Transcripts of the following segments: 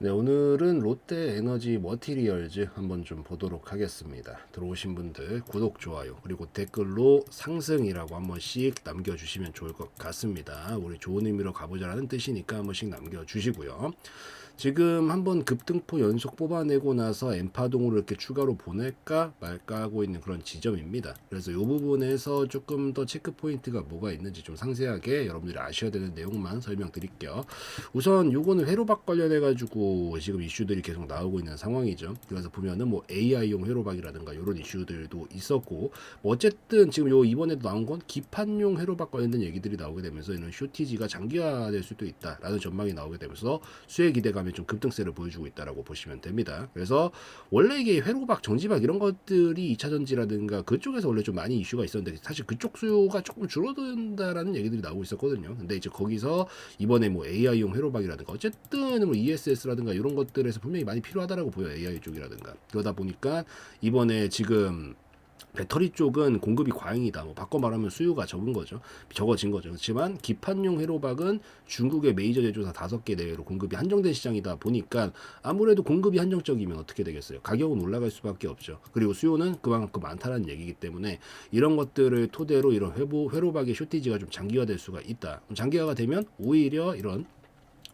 네, 오늘은 롯데 에너지 머티리얼즈 한번 좀 보도록 하겠습니다. 들어오신 분들 구독, 좋아요, 그리고 댓글로 상승이라고 한 번씩 남겨주시면 좋을 것 같습니다. 우리 좋은 의미로 가보자라는 뜻이니까 한 번씩 남겨주시고요. 지금 한번 급등포 연속 뽑아내고 나서 엠파동으로 이렇게 추가로 보낼까 말까 하고 있는 그런 지점입니다. 그래서 이 부분에서 조금 더 체크 포인트가 뭐가 있는지 좀 상세하게 여러분들이 아셔야 되는 내용만 설명드릴게요. 우선 요거는 회로박 관련해 가지고 지금 이슈들이 계속 나오고 있는 상황이죠. 그래서 보면은 뭐 AI용 회로박이라든가 이런 이슈들도 있었고, 뭐 어쨌든 지금 요 이번에도 나온 건 기판용 회로박 관련된 얘기들이 나오게 되면서 이런 쇼티지가 장기화될 수도 있다라는 전망이 나오게 되면서 수혜 기대감이 좀 급등세를 보여주고 있다라고 보시면 됩니다. 그래서 원래 이게 회로박, 정지박 이런 것들이 2차 전지라든가 그쪽에서 원래 좀 많이 이슈가 있었는데 사실 그쪽 수요가 조금 줄어든다라는 얘기들이 나오고 있었거든요. 근데 이제 거기서 이번에 뭐 AI용 회로박이라든가 어쨌든 뭐 ESS라든가 이런 것들에서 분명히 많이 필요하다라고 보여요. AI 쪽이라든가. 그러다 보니까 이번에 지금 배터리 쪽은 공급이 과잉이다. 뭐 바꿔 말하면 수요가 적은 거죠. 적어진 거죠. 그렇지만 기판용 회로박은 중국의 메이저 제조사 5개 내외로 공급이 한정된 시장이다 보니까 아무래도 공급이 한정적이면 어떻게 되겠어요? 가격은 올라갈 수밖에 없죠. 그리고 수요는 그만큼 많다는 얘기이기 때문에 이런 것들을 토대로 이런 회로박의 쇼티지가 좀 장기화될 수가 있다. 장기화가 되면 오히려 이런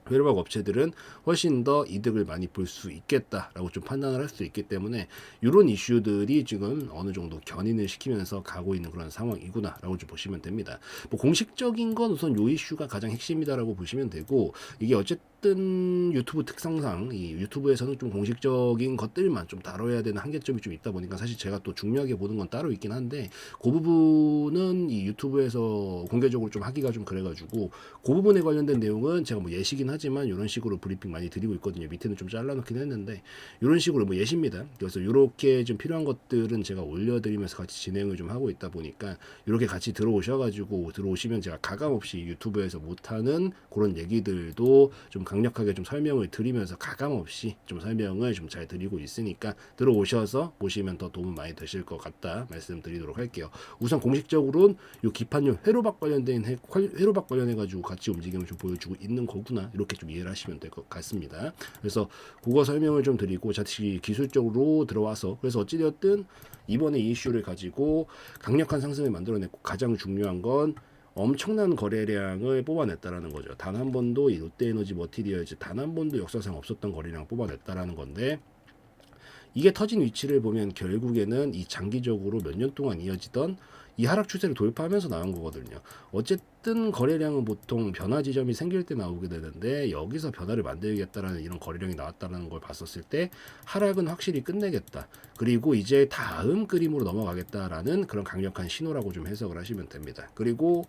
회로박 업체들은 훨씬 더 이득을 많이 볼 수 있겠다라고 좀 판단을 할 수 있기 때문에 이런 이슈들이 지금 어느 정도 견인을 시키면서 가고 있는 그런 상황이구나라고 좀 보시면 됩니다. 뭐 공식적인 건 우선 요 이슈가 가장 핵심이다라고 보시면 되고, 이게 어쨌든 유튜브 특성상 이 유튜브에서는 좀 공식적인 것들만 좀 다뤄야 되는 한계점이 좀 있다 보니까 사실 제가 또 중요하게 보는 건 따로 있긴 한데, 그 부분은 이 유튜브에서 공개적으로 좀 하기가 좀 그래가지고 그 부분에 관련된 내용은 제가 뭐 예시긴 하지만 이런 식으로 브리핑 많이 드리고 있거든요. 밑에는 좀 잘라놓긴 했는데 이런 식으로 뭐 예시입니다. 그래서 이렇게 좀 필요한 것들은 제가 올려드리면서 같이 진행을 좀 하고 있다 보니까 이렇게 같이 들어오셔가지고 들어오시면 제가 가감없이 유튜브에서 못하는 그런 얘기들도 좀 강력하게 좀 설명을 드리면서 가감없이 좀 설명을 좀 잘 드리고 있으니까 들어오셔서 보시면 더 도움 많이 되실 것 같다 말씀드리도록 할게요. 우선 공식적으로는 요 기판용 회로박 관련된 회로박 관련해 가지고 같이 움직임을 좀 보여주고 있는 거구나, 이렇게 좀 이해를 하시면 될 것 같습니다. 그래서 그거 설명을 좀 드리고 자칫 기술적으로 들어와서, 그래서 어찌되었든 이번에 이 이슈를 가지고 강력한 상승을 만들어냈고, 가장 중요한 건 엄청난 거래량을 뽑아냈다라는 거죠. 단 한 번도 이 롯데에너지 머티리얼즈 단 한 번도 역사상 없었던 거래량을 뽑아냈다라는 건데, 이게 터진 위치를 보면 결국에는 이 장기적으로 몇 년 동안 이어지던 이 하락 추세를 돌파하면서 나온 거거든요. 어쨌든 거래량은 보통 변화 지점이 생길 때 나오게 되는데, 여기서 변화를 만들겠다라는 이런 거래량이 나왔다는 걸 봤었을 때 하락은 확실히 끝내겠다. 그리고 이제 다음 그림으로 넘어가겠다라는 그런 강력한 신호라고 좀 해석을 하시면 됩니다. 그리고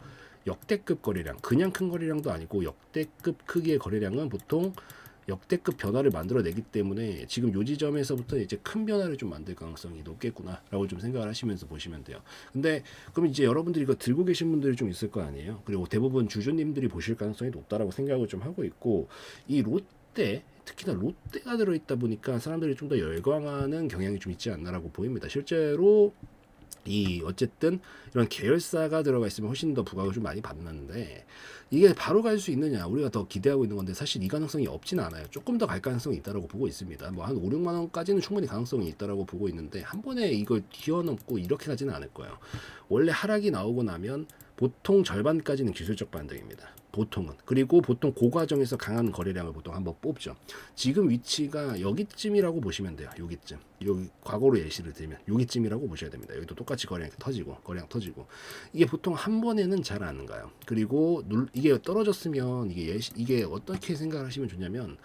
역대급 거래량, 그냥 큰 거래량도 아니고 역대급 크기의 거래량은 보통 역대급 변화를 만들어내기 때문에 지금 요 지점에서부터 이제 큰 변화를 좀 만들 가능성이 높겠구나라고 좀 생각을 하시면서 보시면 돼요. 근데 그럼 이제 여러분들이 이거 들고 계신 분들이 좀 있을 거 아니에요. 그리고 대부분 주주님들이 보실 가능성이 높다라고 생각을 좀 하고 있고, 이 롯데 특히나 롯데가 들어있다 보니까 사람들이 좀 더 열광하는 경향이 좀 있지 않나라고 보입니다. 실제로 이 어쨌든 이런 계열사가 들어가 있으면 훨씬 더 부각을 좀 많이 받는데, 이게 바로 갈 수 있느냐, 우리가 더 기대하고 있는 건데 사실 이 가능성이 없지는 않아요. 조금 더 갈 가능성이 있다라고 보고 있습니다. 뭐 한 5, 6만 원까지는 충분히 가능성이 있다라고 보고 있는데, 한 번에 이걸 뛰어넘고 이렇게 가지는 않을 거예요. 원래 하락이 나오고 나면 보통 절반까지는 기술적 반등입니다. 보통은. 그리고 보통 그 과정에서 강한 거래량을 보통 한번 뽑죠. 지금 위치가 여기쯤이라고 보시면 돼요. 여기쯤. 여기 과거로 예시를 들면 여기쯤이라고 보셔야 됩니다. 여기도 똑같이 거래량 터지고 거래량 터지고, 이게 보통 한 번에는 잘 안 가요. 그리고 이게 떨어졌으면 이게 어떻게 생각을 하시면 좋냐면,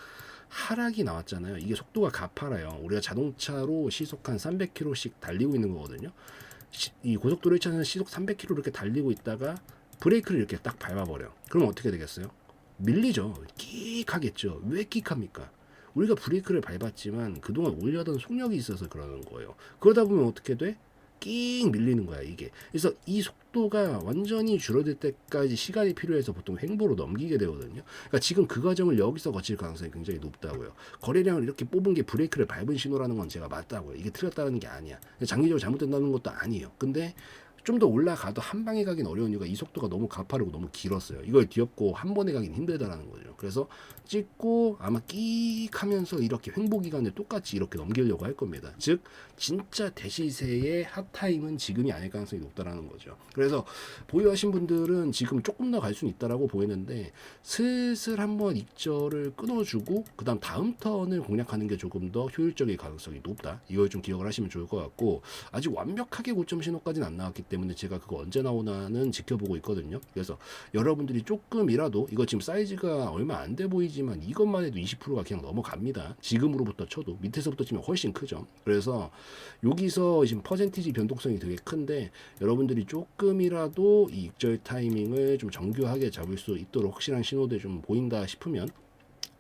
하락이 나왔잖아요. 이게 속도가 가파라요. 우리가 자동차로 시속 한 300km씩 달리고 있는 거거든요. 이 고속도로 1차는 시속 300km 이렇게 달리고 있다가 브레이크를 이렇게 딱 밟아버려. 그럼 어떻게 되겠어요? 밀리죠. 끽하겠죠. 왜 끽합니까? 우리가 브레이크를 밟았지만 그동안 올려던 속력이 있어서 그러는 거예요. 그러다 보면 어떻게 돼? 끽 밀리는 거야, 이게. 그래서 이 속도가 완전히 줄어들 때까지 시간이 필요해서 보통 횡보로 넘기게 되거든요. 그러니까 지금 그 과정을 여기서 거칠 가능성이 굉장히 높다고요. 거래량을 이렇게 뽑은 게 브레이크를 밟은 신호라는 건 제가 맞다고요. 이게 틀렸다는 게 아니야. 장기적으로 잘못된다는 것도 아니에요. 근데 좀 더 올라가도 한 방에 가긴 어려운 이유가 이 속도가 너무 가파르고 너무 길었어요. 이걸 뒤엎고 한 번에 가긴 힘들다라는 거죠. 그래서 찍고 아마 끼익 하면서 이렇게 횡보 기간을 똑같이 이렇게 넘기려고 할 겁니다. 즉 진짜 대시세의 핫타임은 지금이 아닐 가능성이 높다라는 거죠. 그래서 보유하신 분들은 지금 조금 더 갈 수는 있다라고 보이는데 슬슬 한번 익절을 끊어주고 그다음 다음 턴을 공략하는 게 조금 더 효율적일 가능성이 높다. 이걸 좀 기억을 하시면 좋을 것 같고 아직 완벽하게 고점 신호까지는 안 나왔기 때문에 제가 그거 언제 나오나는 지켜보고 있거든요. 그래서 여러분들이 조금이라도 이거 지금 사이즈가 얼마 안 돼 보이지만 이것만 해도 20%가 그냥 넘어갑니다. 지금으로부터 쳐도 밑에서부터 치면 훨씬 크죠. 그래서 여기서 지금 퍼센티지 변동성이 되게 큰데 여러분들이 조금이라도 이 익절 타이밍을 좀 정교하게 잡을 수 있도록 확실한 신호들 좀 보인다 싶으면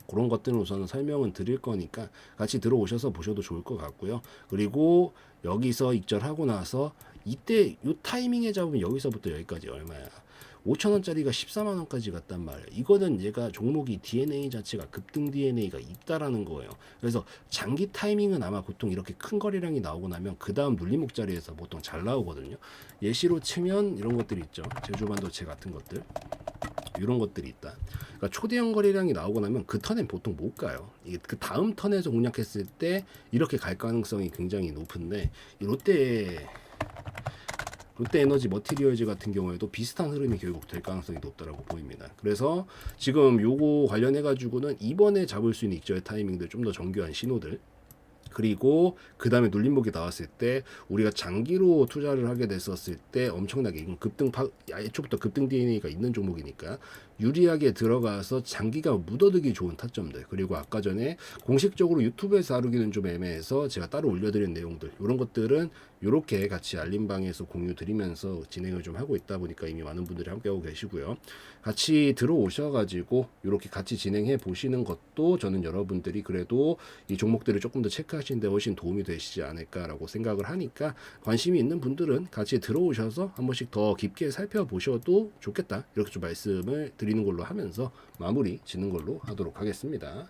그런 것들은 우선 설명은 드릴 거니까 같이 들어오셔서 보셔도 좋을 것 같고요. 그리고 여기서 익절하고 나서 이때 요 타이밍에 잡으면 여기서부터 여기까지 얼마야? 5,000원짜리가 14만원까지 갔단 말이에요. 이거는 얘가 종목이 DNA 자체가 급등 DNA가 있다라는 거예요. 그래서 장기 타이밍은 아마 보통 이렇게 큰 거래량이 나오고 나면 그 다음 눌림목 자리에서 보통 잘 나오거든요. 예시로 치면 이런 것들이 있죠. 제주반도체 같은 것들. 이런 것들이 있다. 그러니까 초대형 거래량이 나오고 나면 그 턴엔 보통 못 가요. 이게 그 다음 턴에서 공략했을 때 이렇게 갈 가능성이 굉장히 높은데 이 롯데에너지 머티리얼즈 같은 경우에도 비슷한 흐름이 결국 될 가능성이 높다라고 보입니다. 그래서 지금 요거 관련해 가지고는 이번에 잡을 수 있는 익절 타이밍들 좀 더 정교한 신호들 그리고 그 다음에 눌림목이 나왔을 때 우리가 장기로 투자를 하게 됐었을 때 엄청나게 이건 애초부터 급등 DNA가 있는 종목이니까 유리하게 들어가서 장기가 묻어두기 좋은 타점들 그리고 아까 전에 공식적으로 유튜브에서 다루기는 좀 애매해서 제가 따로 올려드린 내용들 이런 것들은 이렇게 같이 알림방에서 공유 드리면서 진행을 좀 하고 있다 보니까 이미 많은 분들이 함께하고 계시고요. 같이 들어오셔가지고 이렇게 같이 진행해 보시는 것도 저는 여러분들이 그래도 이 종목들을 조금 더 체크하시는데 훨씬 도움이 되시지 않을까라고 생각을 하니까 관심이 있는 분들은 같이 들어오셔서 한 번씩 더 깊게 살펴보셔도 좋겠다 이렇게 좀 말씀을 드리는 걸로 하면서 마무리 짓는 걸로 하도록 하겠습니다.